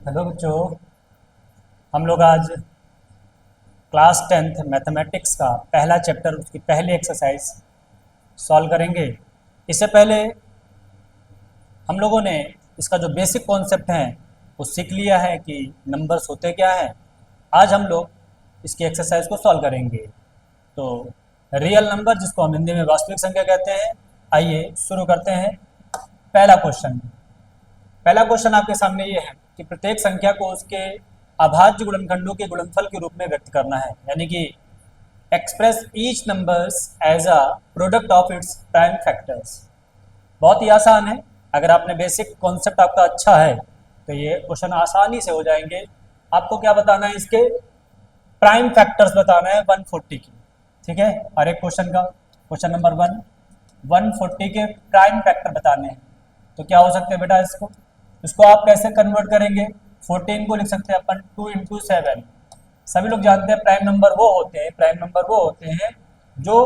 Hello बच्चों। हम लोग आज क्लास 10th मैथमेटिक्स का पहला चैप्टर उसकी पहली एक्सरसाइज सॉल्व करेंगे। इससे पहले हम लोगों ने इसका जो बेसिक कॉन्सेप्ट है वो सीख लिया है कि नंबर्स होते क्या हैं। आज हम लोग इसकी एक्सरसाइज को सॉल्व करेंगे। तो रियल नंबर, जिसको हम हिंदी में वास्तविक संख्या कहते हैं, आइए शुरू करते हैं। पहला क्वेश्चन आपके सामने ये है कि प्रत्येक संख्या को उसके अभाज्य गुणनखंडों के गुणनफल के रूप में व्यक्त करना है, यानी कि express each numbers as a product of its prime factors. बहुत ही आसान है। अगर आपने बेसिक कॉन्सेप्ट आपका अच्छा है तो ये क्वेश्चन आसानी से हो जाएंगे। आपको क्या बताना है, इसके प्राइम फैक्टर्स बताना है 140 की। ठीक है, हर एक क्वेश्चन का क्वेश्चन नंबर 140 के प्राइम फैक्टर बताने हैं। तो क्या हो सकते हैं बेटा, इसको आप कैसे कन्वर्ट करेंगे? 14 को लिख सकते हैं अपन 2 इंटू 7। सभी लोग जानते हैं प्राइम नंबर वो होते हैं जो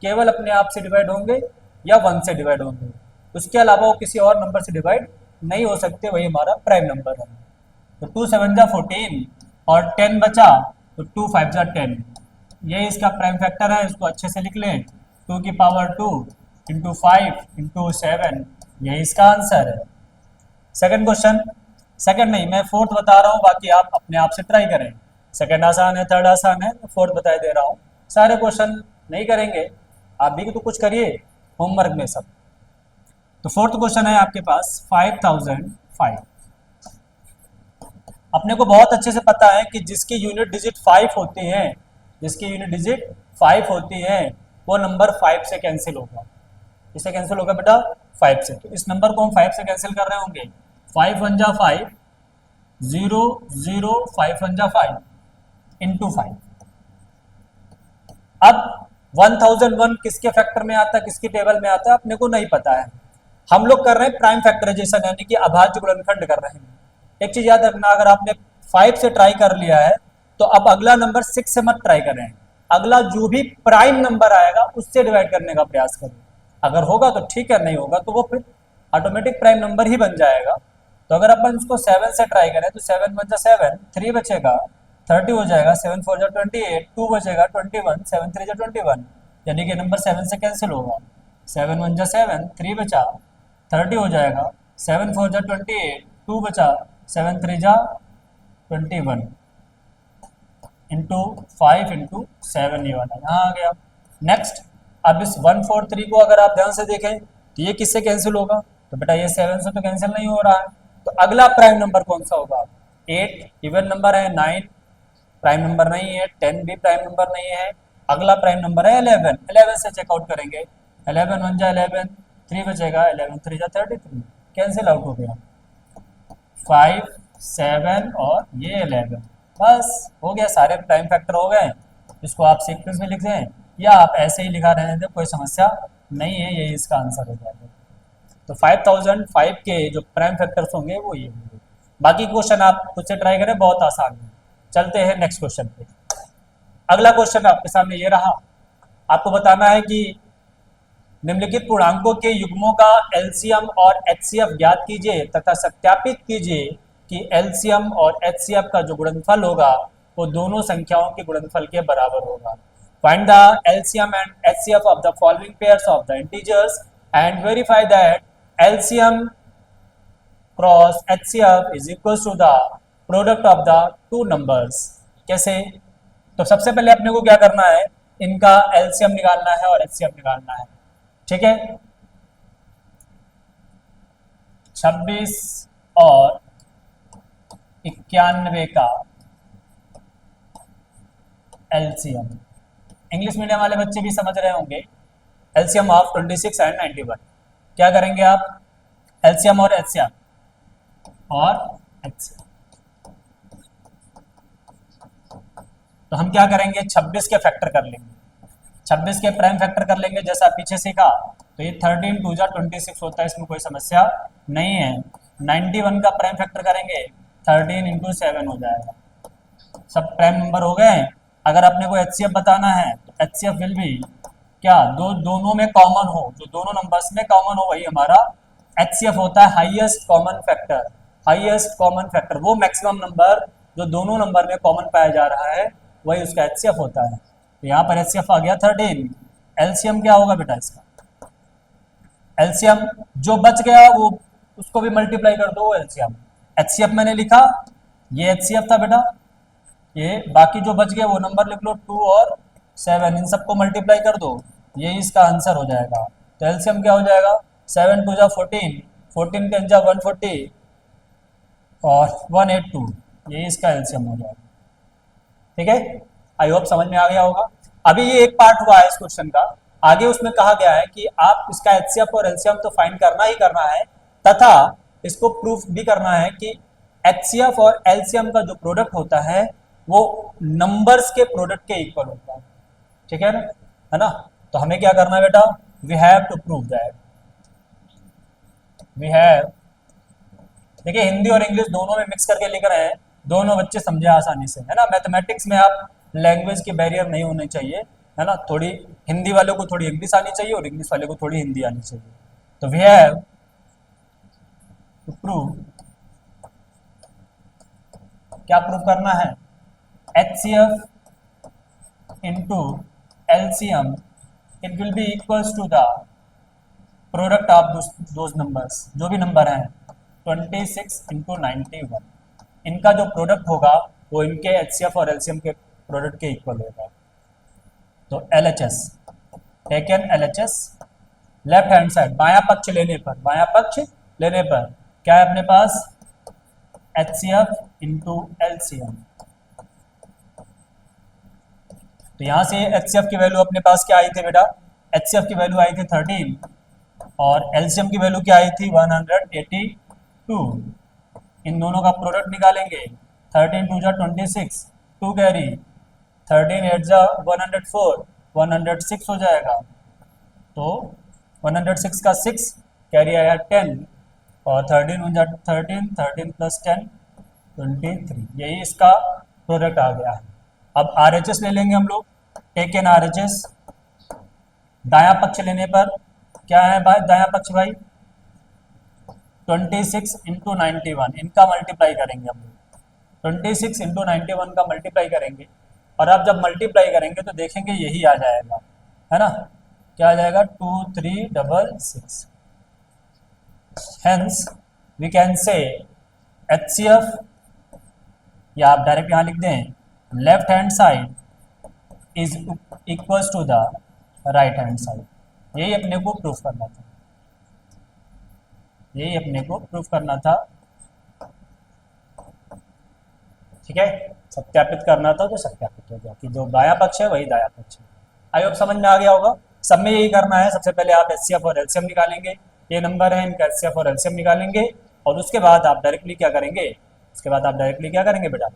केवल अपने आप से डिवाइड होंगे या 1 से डिवाइड होंगे। उसके अलावा वो किसी और नंबर से डिवाइड नहीं हो सकते, वही हमारा प्राइम नंबर है। तो 2 7 जा 14 और 10 बचा तो 2 5 जा 10। ये इसका प्राइम फैक्टर है, इसको अच्छे से लिख लें। 2 की पावर 2 इंटू 5 इंटू 7, यही इसका आंसर है। सेकंड क्वेश्चन, सेकंड नहीं, मैं फोर्थ बता रहा हूँ, बाकी आप अपने आप से ट्राई करें। सेकंड आसान है, थर्ड आसान है, फोर्थ बता दे रहा हूँ। सारे क्वेश्चन नहीं करेंगे, आप भी तो कुछ करिए होमवर्क में सब। तो फोर्थ क्वेश्चन है आपके पास 5005। अपने को बहुत अच्छे से पता है कि जिसकी यूनिट डिजिट 5 होती है, वो नंबर 5 से कैंसिल होगा। इससे कैंसिल होगा बेटा 5 से। तो इस नंबर को हम 5 से कैंसिल कर रहे होंगे। 5 1 जा 5, 0 0 5 1 जा 5 इंटू 5। अब 1001 किसके फैक्टर में आता है, किसकी टेबल में आता है, अपने को नहीं पता है। हम लोग कर रहे हैं प्राइम फैक्टराइजेशन, यानी कि अभाज्य गुणनखंड कर रहे हैं। एक चीज याद रखना, अगर आपने 5 से ट्राई कर लिया है तो अब अगला नंबर 6 से मत ट्राई करें। अगला जो भी प्राइम नंबर आएगा उससे डिवाइड करने का प्रयास करें। अगर होगा तो ठीक है, नहीं होगा तो वो फिर ऑटोमेटिक प्राइम नंबर ही बन जाएगा। तो अगर अपन इसको 7 से ट्राई करें तो 7 1 जा 7, 3 बचेगा 30 हो जाएगा, 7 4 जा 28, 2 बचेगा 21, 7 3 जा 21, यानी कि नंबर 7 से कैंसिल होगा। 7 1 जा 7, 3 बचा 30 हो जाएगा, 7 4 जा 28, 2 बचा 7 3 जा 21 इंटू 5 इंटू 7, ये वाला यहाँ आ गया। नेक्स्ट, अब इस 143 को अगर आप ध्यान से देखें तो ये किससे कैंसिल होगा? तो बेटा ये 7 से तो कैंसिल नहीं हो रहा है। तो अगला प्राइम नंबर कौन सा होगा? 8 इवन नंबर है, 9 प्राइम नंबर नहीं है, 10 भी प्राइम नंबर नहीं है। अगला प्राइम नंबर है 11, 11 से चेकआउट करेंगे। 11 1 जा 11, 3 बचेगा, 11 3 जा 33, कैंसिल आउट हो गया। 5 7 और ये 11, बस हो गया, सारे प्राइम फैक्टर हो गए। इसको आप सीक्वेंस में लिख दें या आप ऐसे ही लिखा रहने दें, कोई समस्या नहीं है, यही इसका आंसर हो जाएगा। तो 5005 के जो प्राइम फैक्टर्स होंगे वो ये होंगे। बाकी क्वेश्चन आप खुद से ट्राई करें, बहुत आसान है। चलते हैं नेक्स्ट क्वेश्चन पे। अगला क्वेश्चन आपके सामने ये रहा। आपको बताना है कि निम्नलिखित पूर्णांकों के युग्मों का एलसीएम और एचसीएफ ज्ञात कीजिए तथा सत्यापित कीजिए कि एलसीएम और एचसीएफ का जो गुणनफल होगा वो दोनों संख्याओं के गुणनफल के बराबर होगा। Find the LCM and HCF of the following pairs of the integers and verify that LCM cross HCF is equal to the product of the two numbers. कैसे? तो सबसे पहले अपने को क्या करना है, इनका एलसीएम निकालना है और एचसीएफ निकालना है। ठीक है, 26 और 91 का एलसीएम। इंग्लिश मीडियम वाले बच्चे भी समझ रहे होंगे। LCM of 26 and 91। क्या करेंगे आप? एलसीएम और एचसीएफ तो हम क्या करेंगे, 26 के फैक्टर कर लेंगे, 26 के प्राइम फैक्टर कर लेंगे, जैसा पीछे सीखा। तो ये 13 2 जा 26 होता है, इसमें कोई समस्या नहीं है। 91 का प्राइम फैक्टर करेंगे, 13 इंटू 7 हो जाएगा। सब प्राइम नंबर हो गए। अगर अपने को एचसीएफ बताना है तो एचसीएफ विल भी क्या, दोनों में कॉमन हो, जो दोनों नंबर्स में कॉमन हो वही हमारा एचसीएफ होता है, highest common factor. Highest common factor, वो मैक्सिमम नंबर जो दोनों नंबर में कॉमन पाया जा रहा है वही उसका एचसीएफ होता है। तो यहाँ पर एचसीएफ आ गया 13। एलसीएम क्या होगा बेटा इसका? एलसीएम जो बच गया वो उसको भी मल्टीप्लाई कर दो, वो एलसीएम। एचसीएफ मैंने लिखा, ये एचसीएफ था बेटा, ये बाकी जो बच गया वो नंबर लिख लो 2 और 7, इन सबको मल्टीप्लाई कर दो, ये इसका आंसर हो जाएगा। तो एलसीएम क्या हो जाएगा? 7 2 जा 14, 14 10 जा 140 और 182, ये इसका एलसीएम हो जाएगा। ठीक है, आई होप समझ में आ गया होगा। अभी ये एक पार्ट हुआ है इस क्वेश्चन का, आगे उसमें कहा गया है कि आप इसका एचसीएफ और एलसीएम तो फाइंड करना ही करना है, तथा इसको प्रूफ भी करना है कि एचसीएफ और एलसीएम का जो प्रोडक्ट होता है वो नंबर्स के प्रोडक्ट के इक्वल होता है। ठीक है ना, है ना? तो हमें क्या करना है बेटा? We have to prove that, we have, देखिए हिंदी और इंग्लिश दोनों में मिक्स करके लिख रहे हैं, दोनों बच्चे समझे आसानी से, है ना? मैथमेटिक्स में आप लैंग्वेज की बैरियर नहीं होनी चाहिए, है ना? थोड़ी हिंदी वालों को थोड़ी इंग्लिश आनी चाहिए और इंग्लिश वाले को थोड़ी हिंदी आनी चाहिए। तो वी हैव टू प्रूव, क्या प्रूव करना है? HCF into LCM, it will be equals to the product of those numbers, जो भी नंबर हैं 26 into 91, इनका जो प्रोडक्ट होगा वो इनके HCF और LCM के प्रोडक्ट के इक्वल होगा। तो LHS, taken LHS, left hand side बायां पक्ष लेने पर, बायां पक्ष लेने पर क्या है अपने पास? HCF into LCM। तो यहां से HCF की वैल्यू अपने पास क्या आई थी बेटा? HCF की वैल्यू आई थी 13 और LCM की वैल्यू क्या आई थी? 182। इन दोनों का प्रोडक्ट निकालेंगे, 13 2 जा 26, 2 कैरी, 13 8 जा 104, 106 हो जाएगा। तो 106 का 6 कैरी आया 10 और 13 1 जा 13, 13 प्लस 10 23, यही इसका प्रोडक्ट आ गया है। अब RHS ले लेंगे हम लोग, टेक एन RHS, दायां पक्ष लेने पर क्या है भाई? दायां पक्ष भाई 26 इंटू 91, इनका मल्टीप्लाई करेंगे हम लोग, 26 इंटू 91 का मल्टीप्लाई करेंगे और अब जब मल्टीप्लाई करेंगे तो देखेंगे यही आ जाएगा, है ना? क्या आ जाएगा? 2366। Hence we can say HCF, या आप डायरेक्ट यहां लिख दें, left hand side is equals to the right hand side. यही अपने को प्रूफ करना था, यही अपने को प्रूफ करना था। ठीक है, सत्यापित करना था तो सत्यापित हो गया कि जो बायां पक्ष है वही दायां पक्ष है। आई होप समझ में आ गया होगा। सब में यही करना है, सबसे पहले आप HCF और LCM निकालेंगे, ये नंबर है इनका HCF और LCM निकालेंगे और उसके बाद आप डायरेक्टली क्या करेंगे? उसके बाद आप डायरेक्टली क्या करेंगे बेटा?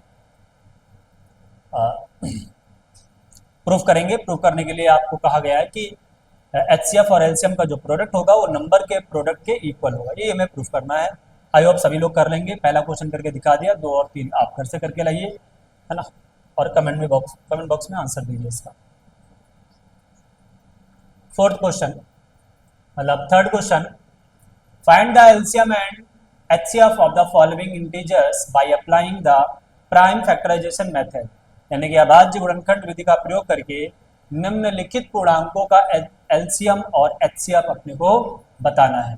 प्रूफ करेंगे। प्रूफ करने के लिए आपको कहा गया है कि HCF और LCM का जो प्रोडक्ट होगा वो नंबर के प्रोडक्ट के इक्वल होगा, ये हमें प्रूफ करना है। आई होप सभी लोग कर लेंगे। पहला क्वेश्चन करके दिखा दिया, 2 और 3 आप घर से करके लाइए, है ना? और कमेंट बॉक्स में आंसर दीजिए इसका। फोर्थ क्वेश्चन, मतलब third question, find the LCM and HCF of the following integers by applying the prime factorisation method, यानी कि अभाज्य गुणनखंड विधि का प्रयोग करके निम्नलिखित पूर्णांकों का LCM और HCF अपने को बताना है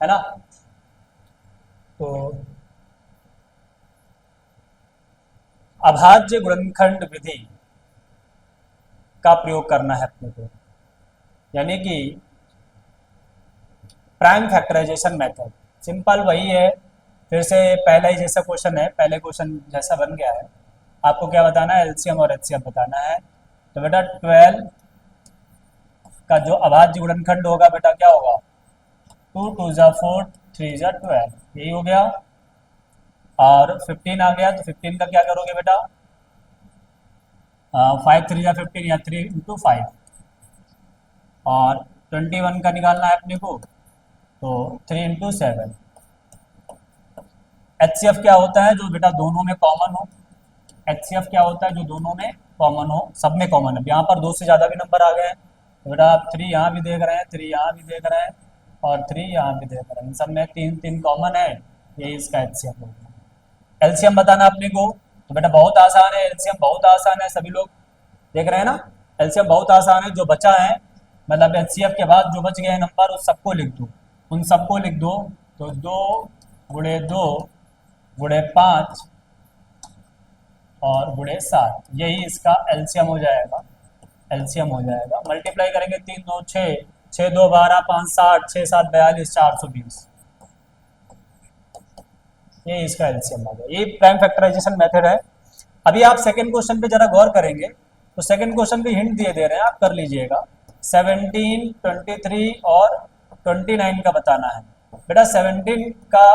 ना? तो अभाज्य गुणनखंड विधि का प्रयोग करना है अपने को, यानी कि प्राइम फैक्टराइजेशन मेथड। सिंपल वही है, फिर से पहला ही जैसा क्वेश्चन है, पहले क्वेश्चन जैसा बन गया है। आपको क्या बताना है? LCM और HCF बताना है। तो बेटा 12 का जो अभाज्य गुणनखंड होगा बेटा क्या होगा? 2 2 जा 4, 3 जा 12, यही हो गया। और 15 आ गया तो 15 का क्या करोगे बेटा? 5 3 जा 15 या 3 इंटू 5। और 21 का निकालना है अपने को, तो 3 इंटू 7। HCF क्या होता है? जो बेटा दोनों में कॉमन हो। HCF क्या होता है? जो दोनों में कॉमन हो, सब में कॉमन है। यहाँ पर 2 से ज़्यादा भी नंबर आ गए हैं तो बेटा आप 3 यहाँ भी देख रहे हैं, 3 यहाँ भी देख रहे हैं और 3 यहाँ भी देख रहे हैं, इन सब में 3 3 कॉमन है यही इसका एलसीएम हो गया। एलसीएम बताना अपने को, तो बेटा बहुत आसान है, एलसीएम बहुत आसान है, सभी लोग देख रहे हैं ना। एलसीएम बहुत आसान है, जो बचा है मतलब एचसीएफ के बाद जो बच गए नंबर उस सबको लिख दो, उन सबको लिख दो। तो 2 × 2 × 5 और × 7, यही इसका एलसीएम हो जाएगा। एलसीएम हो जाएगा, मल्टीप्लाई करेंगे 3 2 6, 6 2 12, 5 60, 6 7 42, 420, ये इसका एलसीएम आ गया। ये प्राइम फैक्टराइजेशन मेथड है। अभी आप सेकंड क्वेश्चन पे जरा गौर करेंगे, तो सेकंड क्वेश्चन पे हिंट दिए दे रहे हैं, आप कर लीजिएगा। 17, 23 और 29 का बताना है। बेटा 17 का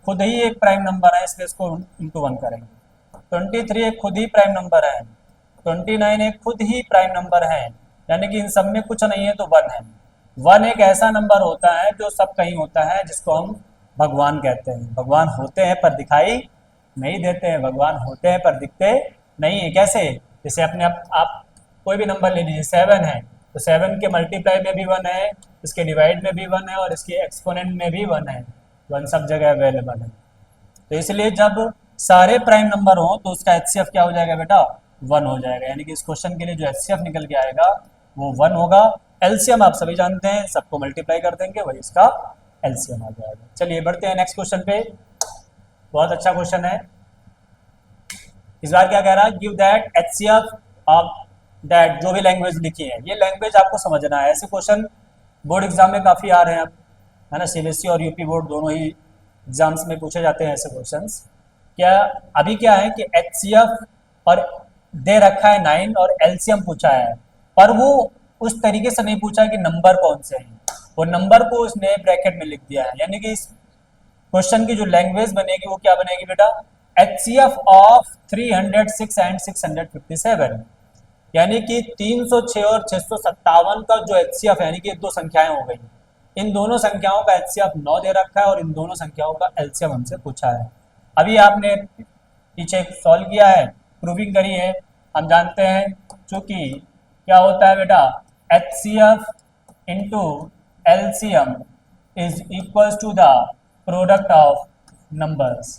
खुद ही एक प्राइम नंबर है, इसलिए इसको इंटू 1 करेंगे। 23 एक खुद ही प्राइम नंबर है, 29 एक खुद ही प्राइम नंबर है, यानी कि इन सब में कुछ नहीं है तो 1 है। 1 एक ऐसा नंबर होता है जो सब कहीं होता है, जिसको हम भगवान कहते हैं। भगवान होते हैं पर दिखाई नहीं देते हैं, भगवान होते हैं पर दिखते नहीं है। कैसे? जैसे अपने आप कोई भी नंबर ले लीजिए, 7 है, तो 7 के मल्टीप्लाई में भी 1 है, इसके डिवाइड में भी 1 है और इसके एक्सपोनेंट में भी 1 है। 1 सब जगह अवेलेबल है। तो इसलिए जब सारे प्राइम नंबर हो तो उसका एचसीएफ क्या हो जाएगा बेटा? 1 हो जाएगा। यानी कि इस क्वेश्चन के लिए जो एचसीएफ निकल के आएगा वो 1 होगा। एलसीएम आप सभी जानते हैं, सबको मल्टीप्लाई कर देंगे, वही इसका एलसीएम आ जाएगा। चलिए बढ़ते हैं नेक्स्ट क्वेश्चन पे। बहुत अच्छा क्वेश्चन है। इस बार क्या कह रहा है? Give that HCF of that, जो भी लैंग्वेज लिखी है, ये लैंग्वेज आपको समझना है। ऐसे क्वेश्चन बोर्ड एग्जाम में काफी आ रहे हैं अब, है ना। सीबीएसई और यूपी बोर्ड दोनों ही एग्जाम्स में पूछे जाते हैं ऐसे क्वेश्चंस। क्या अभी क्या है कि एचसीएफ और दे रखा है 9 और एलसीएम पूछा है, पर वो उस तरीके से नहीं पूछा कि नंबर कौन से हैं, वो नंबर को उसने ब्रैकेट में लिख दिया है। यानी कि इस क्वेश्चन की जो लैंग्वेज बनेगी वो क्या बनेगी बेटा? एचसीएफ ऑफ 306 एंड 657, यानी कि 306 और 657 का जो एचसीएफ है, यानी कि दो संख्याएं हो गई, इन दोनों संख्याओं का एचसीएफ 9 दे रखा है और इन दोनों संख्याओं का एलसीएम हमसे पूछा है। अभी आपने पीछे सॉल्व किया है, प्रूविंग करी है। हम जानते हैं चूंकि क्या होता है बेटा, HCF into LCM is equals to the product of numbers,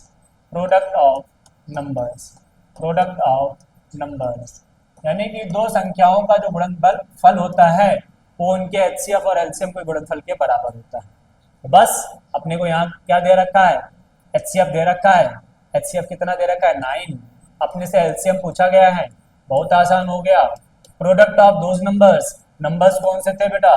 product of numbers, product of numbers. यानी कि दो संख्याओं का जो गुणनफल फल होता है वो उनके एचसीएफ और एलसीएम के गुणनफल के बराबर होता है। तो बस अपने को यहाँ क्या दे रखा है? एचसीएफ दे रखा है। एचसीएफ कितना दे रखा है? 9। अपने से एलसीएम पूछा गया है, बहुत आसान हो गया। Product of those numbers, numbers कौन से थे बेटा?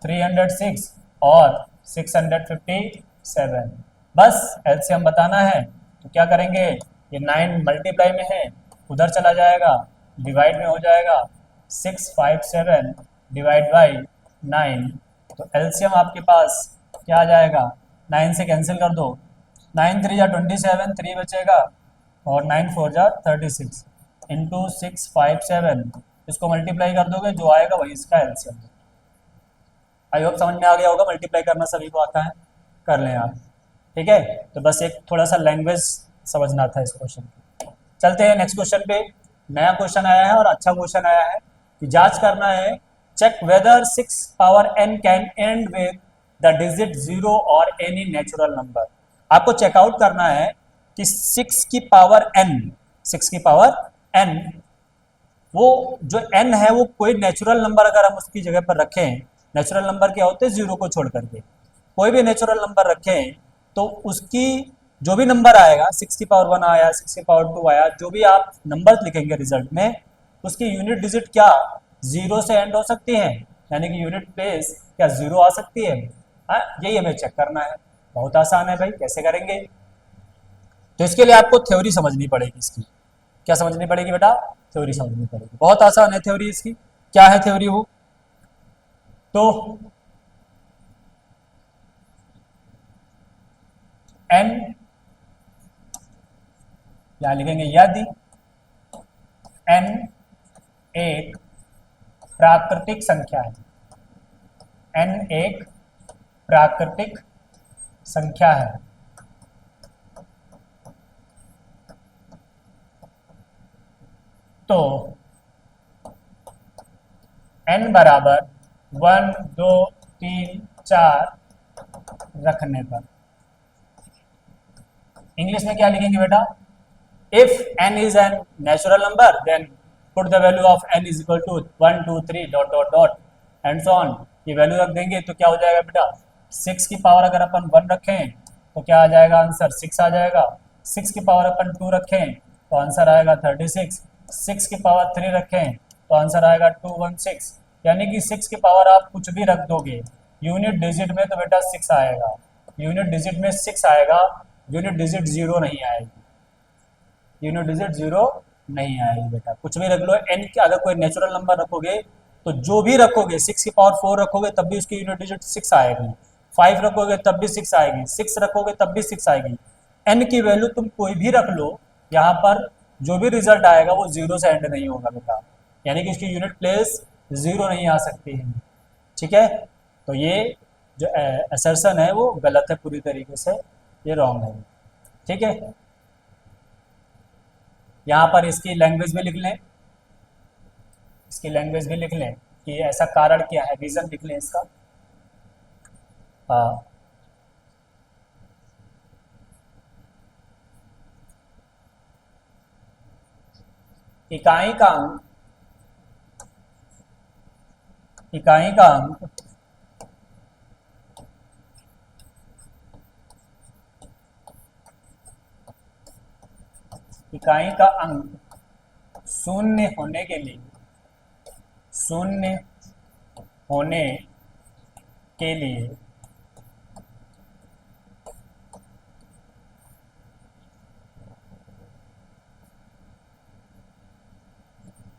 306 और 657। बस एलसीएम बताना है, तो क्या करेंगे? ये 9 मल्टीप्लाई में है, उधर चला जाएगा, डिवाइड में हो जाएगा। 657 डिवाइड बाई 9, तो एलसीएम आपके पास क्या आ जाएगा? 9 से कैंसिल कर दो, 9 3 जा 27, 3 बचेगा और 9 4 जा 36 इंटू 657, इसको मल्टीप्लाई कर दोगे, जो आएगा वही इसका एलसीएम। आई होप समझ में आ गया होगा, मल्टीप्लाई करना सभी को आता है, कर लें आप। ठीक है, तो बस एक थोड़ा सा लैंग्वेज समझना था इस क्वेश्चन। चलते हैं नेक्स्ट क्वेश्चन पे। नया क्वेश्चन आया है और अच्छा क्वेश्चन आया है कि जांच करना है, check whether 6 power n can end with the digit 0 और एनी नेचुरल नंबर। आपको चेकआउट करना है कि 6 की पावर n, 6 की पावर n, वो जो n है वो कोई नेचुरल नंबर अगर हम उसकी जगह पर रखें, नेचुरल नंबर क्या होते हैं? 0 को छोड़ करके कोई भी नेचुरल नंबर रखें तो उसकी जो भी नंबर आएगा, 6 की पावर 1 आया, 6 की पावर 2 आया, जो भी आप नंबर लिखेंगे रिजल्ट में, उसकी यूनिट डिजिट क्या 0 से एंड हो सकती है, यानी कि यूनिट प्लेस क्या 0 आ सकती है। यही हमें चेक करना है। बहुत आसान है भाई, कैसे करेंगे? तो इसके लिए आपको थ्योरी समझनी पड़ेगी। इसकी क्या समझनी पड़ेगी बेटा? थ्योरी समझनी पड़ेगी। बहुत आसान है थ्योरी इसकी। क्या है थ्योरी? वो तो n, यहां लिखेंगे यदि n एक प्राकृतिक संख्या है, n एक प्राकृतिक संख्या है, तो n बराबर 1 2 3 4 रखने पर इंग्लिश में क्या लिखेंगे बेटा, if n is an natural number then put the value of n is equal to 1 2 3 dot dot dot and so on. ये वैल्यू रख देंगे तो क्या हो जाएगा बेटा, 6 की पावर अगर अपन 1 रखें तो क्या आ जाएगा आंसर 6 आ जाएगा। 6 की पावर अपन 2 रखें तो आंसर आएगा 36। 6 की पावर 3 रखें तो आंसर आएगा 216। यानी कि 6 की पावर आप कुछ भी रख दोगे, यूनिट डिजिट में तो बेटा 6 आएगा, यूनिट डिजिट में 6 आएगा, यूनिट डिजिट 0 नहीं आएगी, यूनिट डिजिट 0 नहीं आएगी बेटा। कुछ भी रख लो, n के अगर कोई नेचुरल नंबर रखोगे तो जो भी रखोगे, 6 की पावर 4 रखोगे तब भी उसकी यूनिट डिजिट 6 आएगी, 5 रखोगे तब भी 6 आएगी, 6 रखोगे तब भी 6 आएगी। n की वैल्यू तुम कोई भी रख लो, यहाँ पर जो भी रिजल्ट आएगा वो 0 से एंड नहीं होगा बेटा, यानी कि इसकी यूनिट प्लेस 0 नहीं आ सकती है। ठीक है, तो ये जो असर्शन है वो गलत है पूरी तरीके से, ये रॉन्ग है। ठीक है, यहाँ पर इसकी लैंग्वेज भी लिख लें, इसकी लैंग्वेज भी लिख लें कि ऐसा कारण क्या है, रीजन लिख लें इसका। हाँ, इकाई का अंक, इकाई का अंक इकाई का अंक शून्य होने के लिए, शून्य होने के लिए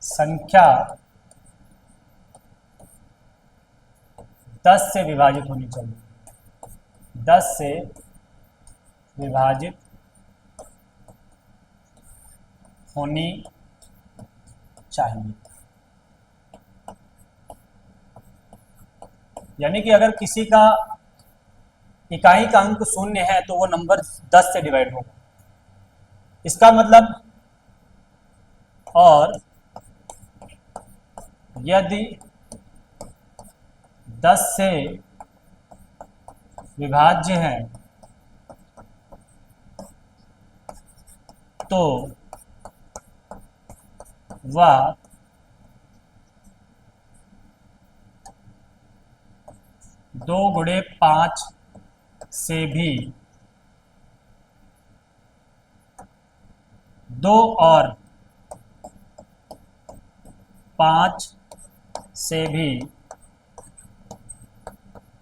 संख्या 10 से विभाजित होनी चाहिए, 10 से विभाजित होनी चाहिए। यानी कि अगर किसी का इकाई का अंक शून्य है तो वो नंबर 10 से डिवाइड होगा, इसका मतलब, और यदि 10 से विभाज्य है तो वह 2 गुणे 5 से भी, 2 और 5 से भी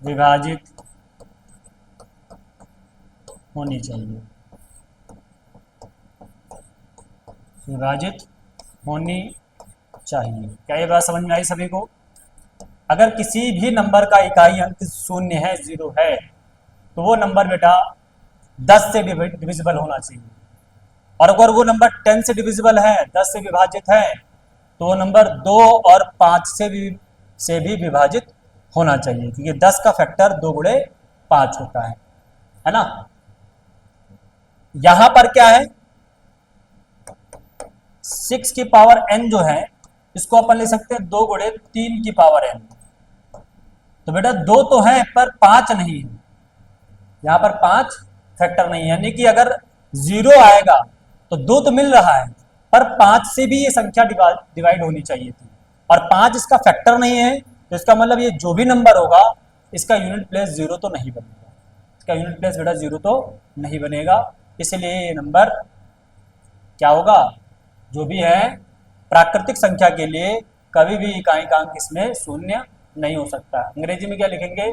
विभाजित होनी चाहिए, विभाजित होनी चाहिए। क्या ये बात समझ में आई सभी को? अगर किसी भी नंबर का इकाई अंक शून्य है, 0 है, तो वो नंबर बेटा 10 से डिविजिबल होना चाहिए, और अगर वो नंबर 10 से डिविजिबल है, 10 से विभाजित है, तो वो नंबर 2 और 5 से भी विभाजित होना चाहिए, क्योंकि 10 का फैक्टर 2 गुणे 5 होता है ना। यहां पर क्या है, 6 की पावर n जो है इसको अपन ले सकते हैं 2 गुणे 3 की पावर n। तो बेटा 2 तो है पर 5 नहीं है, यहां पर 5 फैक्टर नहीं है, यानी कि अगर 0 आएगा तो 2 तो मिल रहा है पर 5 से भी ये संख्या डिवाइड होनी चाहिए थी, और 5 इसका फैक्टर नहीं है, तो इसका मतलब ये जो भी नंबर होगा इसका यूनिट प्लेस 0 तो नहीं बनेगा, इसका यूनिट प्लेस बेटा 0 तो नहीं बनेगा। इसलिए ये नंबर क्या होगा, जो भी है प्राकृतिक संख्या के लिए कभी भी इकाई का अंक इसमें शून्य नहीं हो सकता। अंग्रेजी में क्या लिखेंगे,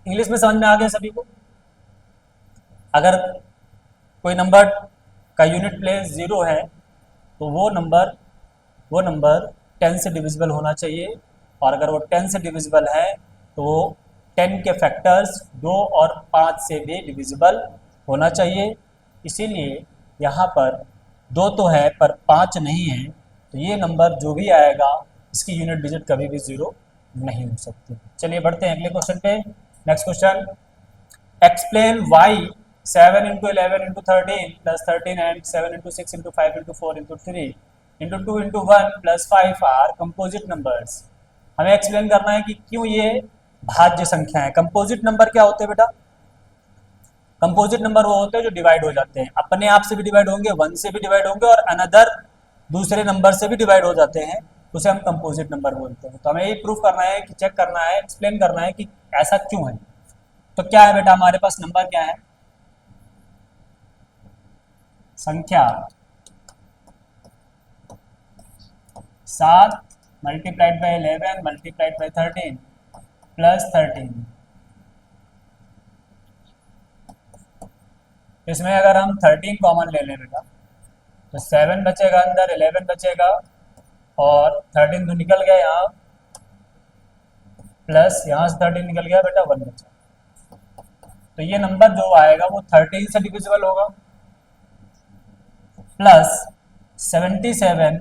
इंग्लिश में समझ में आ गया सभी को? अगर कोई नंबर का यूनिट प्लेस 0 है तो वो नंबर 10 से डिविजिबल होना चाहिए, और अगर वो 10 से डिविजिबल है तो वो 10 के फैक्टर्स 2 और 5 से भी डिविजिबल होना चाहिए। इसीलिए यहाँ पर 2 तो है पर 5 नहीं है, तो ये नंबर जो भी आएगा इसकी यूनिट डिजिट कभी भी 0 नहीं हो सकती। चलिए बढ़ते हैं अगले क्वेश्चन पे। Next question, explain why 7 into 11 into 13 plus 13 and 7 into 6 into 5 into 4 into 3 into 2 into 1 plus 5 are composite numbers। हमें एक्सप्लेन करना है कि क्यों ये भाज्य संख्या है। कंपोजिट नंबर क्या होते हैं बेटा? कंपोजिट नंबर वो होते हैं जो डिवाइड हो जाते हैं, अपने आप से भी डिवाइड होंगे, वन से भी डिवाइड होंगे और अनदर दूसरे नंबर से भी डिवाइड हो जाते हैं, उसे हम कंपोजिट नंबर बोलते हैं। तो हमें ये प्रूफ करना है कि चेक करना है, एक्सप्लेन करना है कि ऐसा क्यों है। तो क्या है बेटा, हमारे पास नंबर क्या है, संख्या 7 multiplied by 11 multiplied by 13 plus 13। इसमें अगर हम 13 कॉमन ले लें बेटा, तो 7 बचेगा अंदर, 11 बचेगा और 13 तो निकल गया यहाँ, प्लस यहाँ से 13 निकल गया बेटा, 1 बचा। तो ये नंबर जो आएगा वो 13 से डिविजिबल होगा, प्लस 77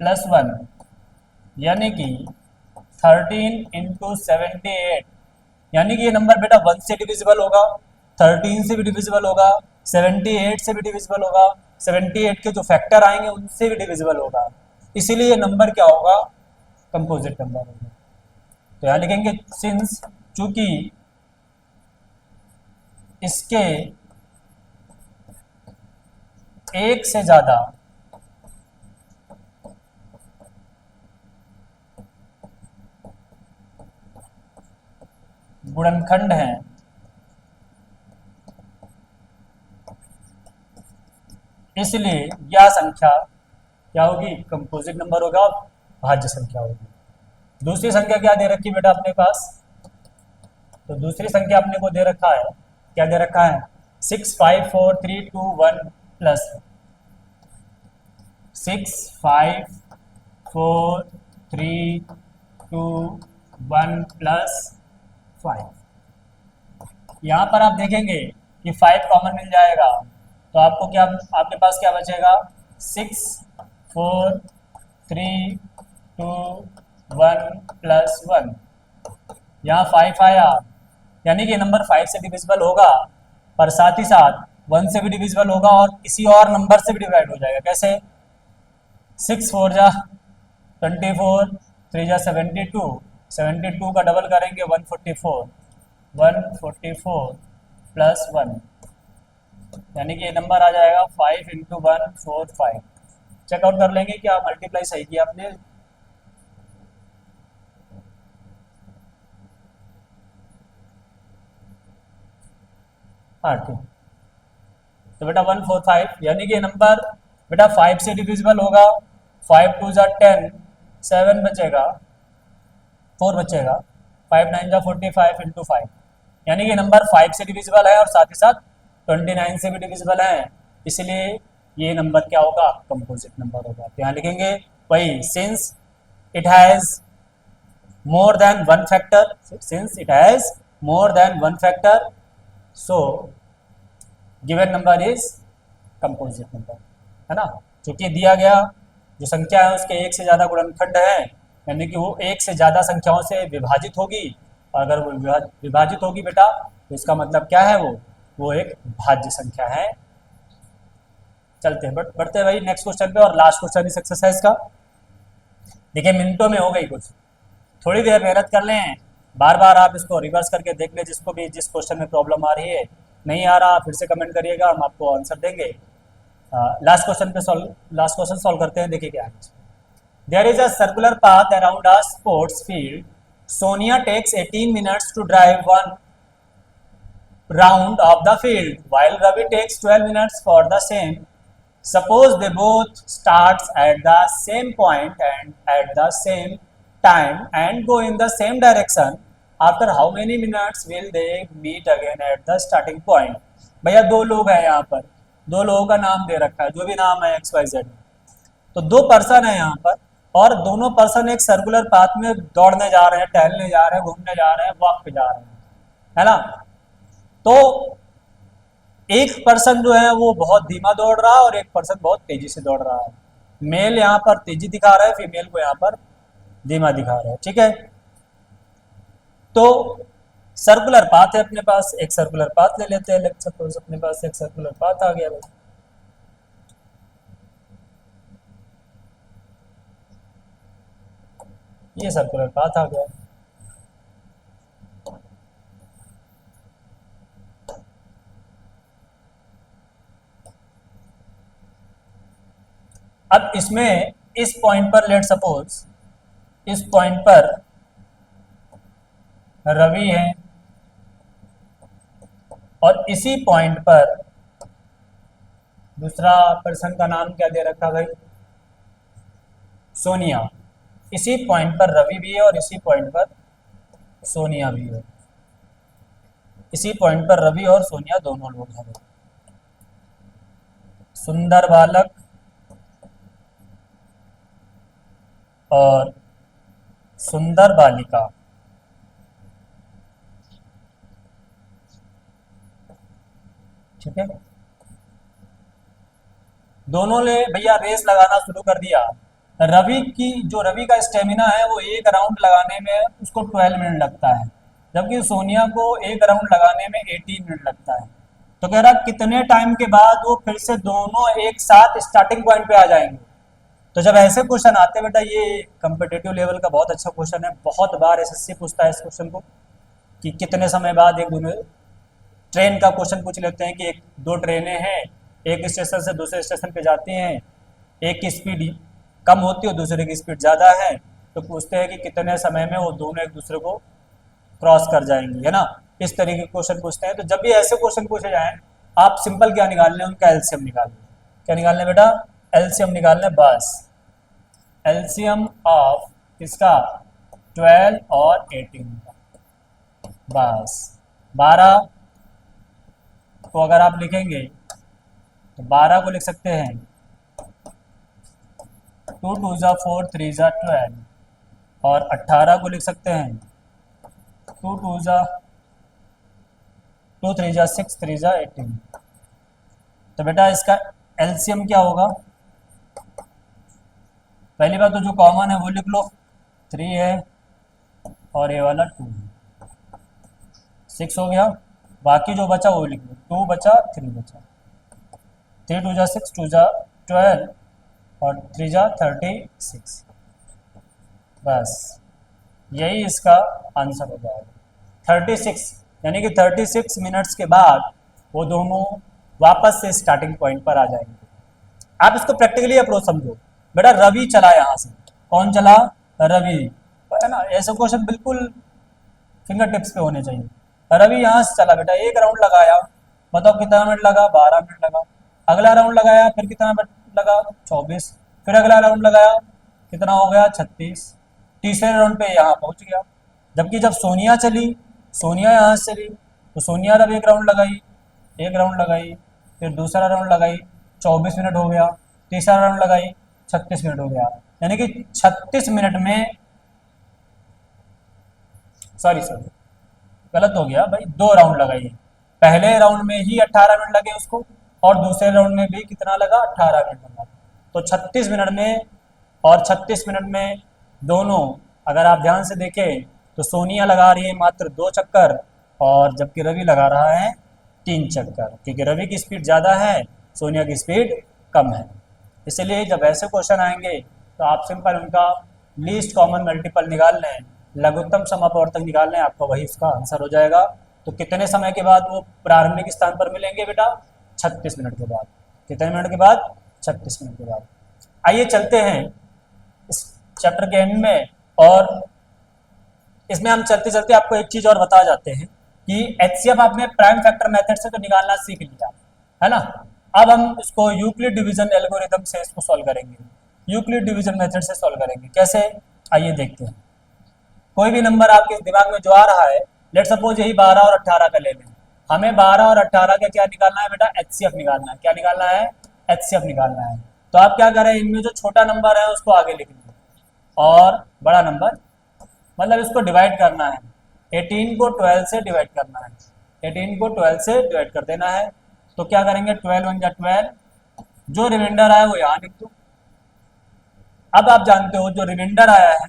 प्लस 1, यानी कि 13 इंटू 78, यानी कि ये नंबर बेटा 1 से डिविजिबल होगा, 13 से भी डिविजिबल होगा, 78 से भी डिविजिबल होगा, 78 के जो फैक्टर आएंगे उनसे भी डिविजिबल होगा। इसीलिए ये नंबर क्या होगा, कंपोजिट नंबर होगा। तो यहाँ लिखेंगे सिंस, चूंकि इसके एक से ज्यादा गुणनखंड हैं, इसलिए यह संख्या क्या होगी, कंपोजिट नंबर होगा, भाज्य संख्या होगी। दूसरी संख्या क्या दे रखी बेटा अपने पास, तो दूसरी संख्या अपने को दे रखा है, क्या दे रखा है, 6 5 4 3 2 1 प्लस 6 5 4 3 2 1 प्लस 5। यहाँ पर आप देखेंगे कि 5 कॉमन मिल जाएगा, तो आपको क्या, आपके पास क्या बचेगा, 6 4 3 2 1 प्लस 1। यहाँ 5 आया, यानी कि नंबर 5 से डिविजिबल होगा, पर साथ ही साथ 1 से भी डिविजिबल होगा और किसी और नंबर से भी डिवाइड हो जाएगा। कैसे, 6 4 जा 24, 3 जा 72, 72 का डबल करेंगे 144, 144 प्लस 1, यानी कि ये नंबर आ जाएगा 5 इंटू 145। चेकआउट कर लेंगे क्या मल्टीप्लाई सही किया आपने। हाँ ठीक, तो बेटा 145, यानी कि ये नंबर बेटा 5 से डिविजिबल होगा, 5 2 जा 10, 7 बचेगा, 4 बचेगा, 5 9 जा 45 इंटू 5, यानी कि नंबर 5 से डिविजिबल है और साथ ही साथ 29 से भी डिविजिबल है, इसलिए ये नंबर क्या होगा, कंपोजिट नंबर होगा। तो यहाँ लिखेंगे वही, since it has more than one factor, since it has more than one factor, so given number is composite number, है ना। क्योंकि दिया गया जो संख्या है उसके एक से ज्यादा गुणनखंड है, यानी कि वो एक से ज्यादा संख्याओं से विभाजित होगी, और अगर वो विभाजित होगी बेटा तो इसका मतलब क्या है, वो एक भाज्य संख्या है। चलते हैं बढ़ते हैं भाई नेक्स्ट क्वेश्चन पे, और लास्ट क्वेश्चन इस एक्सरसाइज का। देखिए मिनटों में हो गई कुछ, थोड़ी देर मेहनत कर लें, बार बार आप इसको रिवर्स करके देख लें, जिसको भी जिस क्वेश्चन में प्रॉब्लम आ रही है, नहीं आ रहा फिर से कमेंट करिएगा, हम आपको आंसर देंगे। लास्ट क्वेश्चन पे लास्ट क्वेश्चन सॉल्व करते हैं। देखिए क्या है, there is a circular path around a sports field, Sonia takes 18 minutes to drive one round of the field while Ravi takes 12 minutes for the same. Suppose they both starts at the same point and at the same time and go in the same direction. After how many minutes will they meet again at the starting point? भैया दो लोग हैं यहाँ पर, दो लोगों का नाम दे रखा है, जो भी नाम है XYZ, तो दो पर्सन है यहाँ पर, और दोनों पर्सन एक सर्कुलर पाथ में दौड़ने जा रहे हैं, टहलने जा रहे हैं, घूमने जा रहे हैं, वॉक पे जा रहे हैं, है ना। तो एक पर्सन जो है वो बहुत धीमा दौड़ रहा है और एक पर्सन बहुत तेजी से दौड़ रहा है। मेल यहाँ पर तेजी दिखा रहा है, फीमेल को यहाँ पर धीमा दिखा रहा है, ठीक है। तो सर्कुलर पाथ है अपने पास, एक सर्कुलर पाथ ले लेते हैं, लेट्स सपोज अपने पास एक सर्कुलर पाथ आ गया भाई, ये सर्कुलर पाथ आ गया। अब इसमें इस पॉइंट पर लेट सपोज इस पॉइंट पर रवि है और इसी पॉइंट पर दूसरा पर्सन का नाम क्या दे रखा भाई, सोनिया। इसी पॉइंट पर रवि भी है और इसी पॉइंट पर सोनिया भी है। इसी पॉइंट पर रवि और सोनिया दोनों लोग हैं। सुंदर बालक और सुंदर बालिका, ठीक है। दोनों ने भैया रेस लगाना शुरू कर दिया। रवि का स्टेमिना है वो एक राउंड लगाने में उसको 12 मिनट लगता है, जबकि सोनिया को एक राउंड लगाने में 18 मिनट लगता है। तो कह रहा कितने टाइम के बाद वो फिर से दोनों एक साथ स्टार्टिंग पॉइंट पे आ जाएंगे। तो जब ऐसे क्वेश्चन आते हैं बेटा, ये कम्पिटेटिव लेवल का बहुत अच्छा क्वेश्चन है, बहुत बार एसएससी पूछता है इस क्वेश्चन को कि कितने समय बाद एक दोनों ट्रेन का क्वेश्चन पूछ लेते हैं कि एक दो ट्रेनें हैं, एक स्टेशन से दूसरे स्टेशन पे जाती हैं, एक की स्पीड कम होती है और दूसरे की स्पीड ज़्यादा है, तो पूछते हैं कि कितने समय में वो दोनों एक दूसरे को क्रॉस कर जाएंगी, है ना। इस तरीके के क्वेश्चन पूछते हैं। तो जब भी ऐसे क्वेश्चन पूछे जाएं, आप सिंपल क्या निकाल लें, उनका एलसीएम निकाल लें। क्या निकाल लें बेटा, एलसीएम निकाल लें बस। एलसीएम ऑफ इसका 12 और 18 का बस 12 को अगर आप लिखेंगे तो 12 को लिख सकते हैं 2 2 जा 4 3 जा 12, और 18 को लिख सकते हैं 2 2 जा 2 3 जा 6 3 जा 18। तो बेटा इसका एलसीएम क्या होगा, पहली बात तो जो कॉमन है वो लिख लो, 3 है और ये वाला 2 है, 6 हो गया। बाकी जो बचा वो लिख लो, 2 बचा 3 बचा, 3 2 जा 6 2 जा 12 और 3 जा 36, बस यही इसका आंसर हो जाएगा 36। यानी कि 36 मिनट्स के बाद वो दोनों वापस से स्टार्टिंग पॉइंट पर आ जाएंगे। आप इसको प्रैक्टिकली अप्रोच समझो बेटा। रवि चला यहाँ से, कौन चला, रवि, है ना। ऐसे क्वेश्चन बिल्कुल फिंगर टिप्स पे होने चाहिए। रवि यहाँ से चला बेटा, एक राउंड लगाया, बताओ कितना मिनट लगा, 12 मिनट लगा। अगला राउंड लगाया, फिर कितना मिनट लगा, 24। फिर अगला राउंड लगाया, कितना हो गया, 36। तीसरे राउंड पे यहाँ पहुंच गया। जबकि जब सोनिया चली, सोनिया यहाँ से चली, तो सोनिया जब एक राउंड लगाई, फिर दूसरा राउंड लगाई, 24 मिनट हो गया। तीसरा राउंड लगाई, 36 मिनट हो गया। यानी कि 36 मिनट में, सॉरी गलत हो गया भाई, 2 राउंड लगाई। पहले राउंड में ही 18 मिनट लगे उसको, और दूसरे राउंड में भी कितना लगा, 18 मिनट लगा। तो 36 मिनट में और 36 मिनट में दोनों, अगर आप ध्यान से देखें तो सोनिया लगा रही है मात्र 2 चक्कर, और जबकि रवि लगा रहा है 3 चक्कर, क्योंकि रवि की स्पीड ज़्यादा है, सोनिया की स्पीड कम है। इसलिए जब ऐसे क्वेश्चन आएंगे तो आप सिंपल उनका लीस्ट कॉमन मल्टीपल निकाल लें, लघुत्तम समापवर्तक निकाल लें, आपका वही उसका आंसर हो जाएगा। तो कितने समय के बाद वो प्रारंभिक स्थान पर मिलेंगे बेटा, 36 मिनट के बाद। कितने मिनट के बाद, 36 मिनट के बाद। आइए चलते हैं इस चैप्टर के एंड में, और इसमें हम चलते चलते आपको एक चीज और बता जाते हैं कि एचसीएफ आपने प्राइम फैक्टर मेथड से तो निकालना सीख लिया है ना। अब हम इसको यूक्लिड डिवीजन एल्गोरिथम से इसको सॉल्व करेंगे, यूक्लिड डिवीजन मेथड से सॉल्व करेंगे। कैसे, आइए देखते हैं। कोई भी नंबर आपके दिमाग में जो आ रहा है, लेट सपोज यही 12 और 18 का ले लें। हमें 12 और 18 का क्या निकालना है बेटा, एचसीएफ निकालना है। क्या निकालना है, एचसीएफ निकालना है। तो आप क्या करें, इनमें जो छोटा नंबर है उसको आगे लिख लीजिए, और बड़ा नंबर, मतलब इसको डिवाइड करना है। 18 को 12 से डिवाइड करना है, 18 को 12 से डिवाइड कर देना है। तो क्या करेंगे, 12 1 जा 12, जो रिमाइंडर आया वो यहाँ लिख दो। अब आप जानते हो जो रिमाइंडर आया है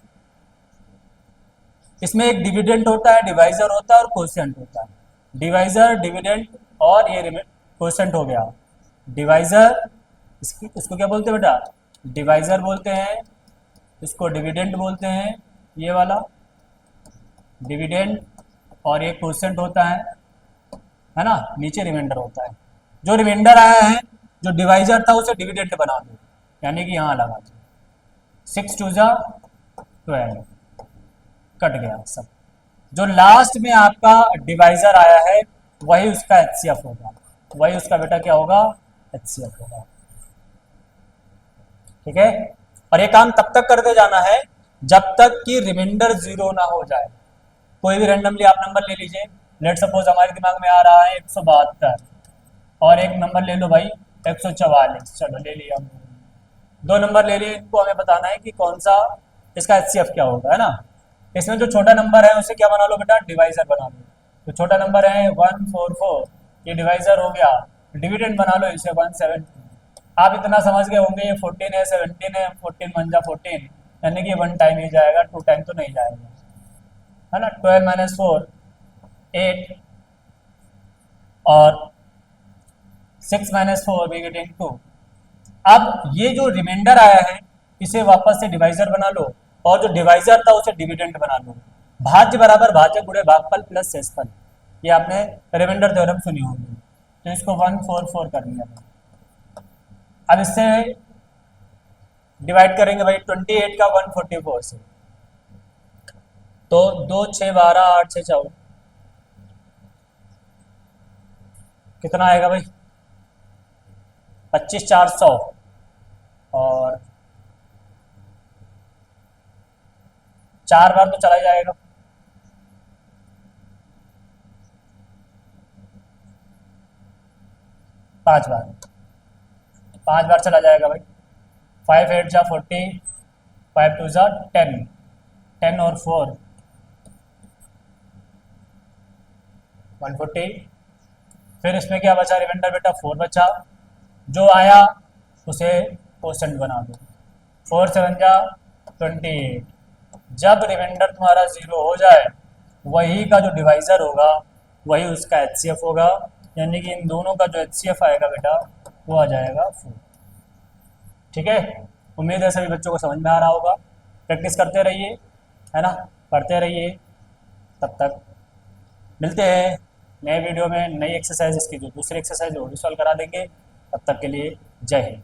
इसमें एक डिविडेंड होता है, डिवाइजर होता है और कोशेंट होता है। डिवाइजर, डिविडेंड और ये कोशेंट हो गया। डिवाइजर, इसको क्या बोलते हैं बेटा, डिवाइजर बोलते हैं, इसको डिविडेंड बोलते हैं, ये वाला डिविडेंड, और ये कोशेंट होता है ना, नीचे रिमाइंडर होता है। जो रिमाइंडर आया है, जो डिवाइजर था उसे डिविडेंड बना दो, यानी कि यहाँ लगा दो, 6 2 जा 12, कट गया सब। जो लास्ट में आपका डिवाइजर आया है वही उसका एचसीएफ होगा, वही उसका बेटा क्या होगा, एचसीएफ होगा। ठीक है, और ये काम तब तक करते जाना है जब तक कि रिमाइंडर 0 ना हो जाए। कोई भी रैंडमली आप नंबर ले लीजिए, लेट सपोज हमारे दिमाग में आ रहा है 172, और एक नंबर ले लो भाई 144, चलो ले लिया, दो नंबर ले लिए, इनको हमें बताना है कि कौन सा इसका एचसीएफ क्या होगा, है ना। इसमें जो छोटा नंबर है उसे क्या बना लो बेटा, डिवाइजर बना लो। तो छोटा नंबर है 144, ये डिवाइजर हो गया, डिविडेंड बना लो इसे 170। आप इतना समझ गए होंगे ये 14 है 17 है, 14 1 जा 14, यानी कि 1 टाइम ही जाएगा, 2 टाइम तो नहीं जाएगा, है ना। 12 माइनस 4 8, और 6 माइनस 4 वी गेटिंग 2। अब ये जो रिमाइंडर आया है इसे वापस से डिवाइजर बना लो, और जो डिवाइजर था उसे डिविडेंड बना लो। भाज्य बराबर भाजक गुणे भागफल प्लस शेषफल, ये आपने रिमाइंडर थ्योरम सुनी होगी। तो इसको 144 कर लिया। अब इससे डिवाइड करेंगे भाई 28 का 144 से, तो 2 6 12 8 6 14, कितना आएगा भाई, 25 400, और 4 बार तो चला जाएगा, 5 बार, 5 बार चला जाएगा भाई। 5 8 जा 40, 5 2 जा 10, 10 और 4 140। फिर इसमें क्या बचा रिमाइंडर बेटा, 4 बचा, जो आया उसे क्वोशंट बना दो, 4 7 जा 28। जब रिमाइंडर तुम्हारा 0 हो जाए वही का जो डिवाइजर होगा वही उसका एचसीएफ होगा, यानी कि इन दोनों का जो एचसीएफ आएगा बेटा वो आ जाएगा 4। ठीक है, उम्मीद है सभी बच्चों को समझ में आ रहा होगा। प्रैक्टिस करते रहिए, है ना, पढ़ते रहिए। तब तक मिलते हैं नए वीडियो में, नई एक्सरसाइज, इसकी जो दूसरी एक्सरसाइज वो भी सॉल्व करा देंगे। तब तक के लिए जय हिंद।